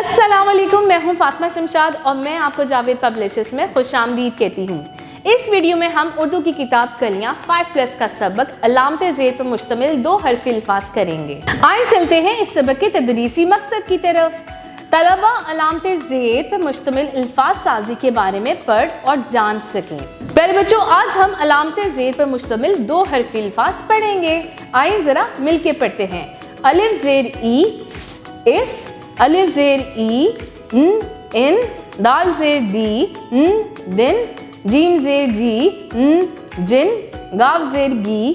अस्सलाम वालेकुम, मैं हूं फातिमा शमशाद और मैं आपको जावेद पब्लिशर्स में खुशामदीद कहती हूं। इस वीडियो में हम उर्दू की किताब कलियां 5+ का सबक अलामते ज़ेर पर मुश्तमिल 2 हरफ़ी अल्फाज करेंगे। आइए चलते हैं इस सबक के तदरीसी मकसद की तरफ। तलबा अलामते ज़ेर पर मुश्तमिल अल्फाज साजी के बारे में पढ़ और जान सकें। प्यारे बच्चों, आज हम अलामते ज़ेर पर मुश्तमिल 2 हरफ़ी अल्फाज पढ़ेंगे। आइए ज़रा मिल के पढ़ते हैं। अलिफ ज़ेर ई इस, अलिफ ज़ेर ई इन, दाल ज़ेर दी दिन, जीम ज़ेर जी जिन, गाफ ज़ेर गी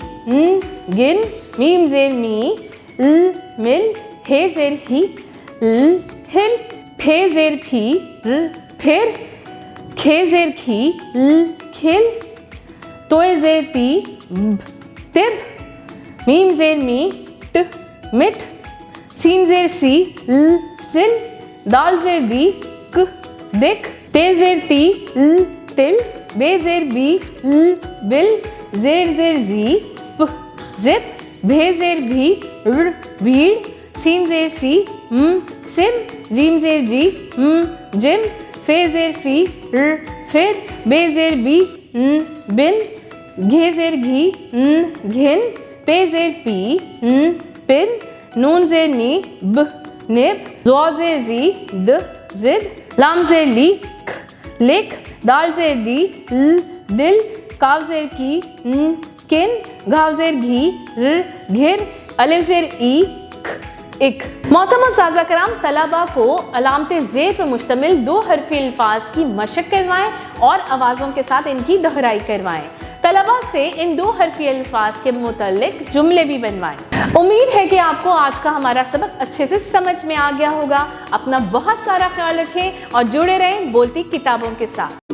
गिन, मीम ज़ेर मी मिल, हे ज़ेर ही हिल, फे ज़ेर फी फिर, खे ज़ेर खी खिल, तोए ज़ेर ती तिब, मीम ज़ेर मी मिट, सीन ज़ेर सी सिन, दाल ज़ेर दी दिक, ते ज़ेर ती तिल, बे ज़ेर बी बिल, ज़ेर ज़ेर जी जिप, भे ज़ेर भी भीड़, सीन ज़ेर सी सिम, जीम ज़ेर जी जिम, फे ज़ेर फी फिर, बे ज़ेर बी बिन, घे ज़ेर घी घिन, पे ज़ेर पी पिन, नून ज़ेर नी निब, ज़ौ ज़ेर जी जिद, लाम ज़ेर लिक, दाल ज़ेर दी दिल, काफ ज़ेर की किन, घाव ज़ेर घी घिर, अलिफ ज़ेर इक। मोहतरम साज़ा कराम, तलबा को अलामते ज़ेर पर मुश्तमिल 2 हरफ़ी अल्फाज की मशक करवाएं और आवाज़ों के साथ इनकी दोहराई करवाएं। तलबा से इन 2 हरफ़ी अल्फाज के मुतल्लिक जुमले भी बनवाएं। उम्मीद है कि आपको आज का हमारा सबक अच्छे से समझ में आ गया होगा। अपना बहुत सारा ख्याल रखें और जुड़े रहें बोलती किताबों के साथ।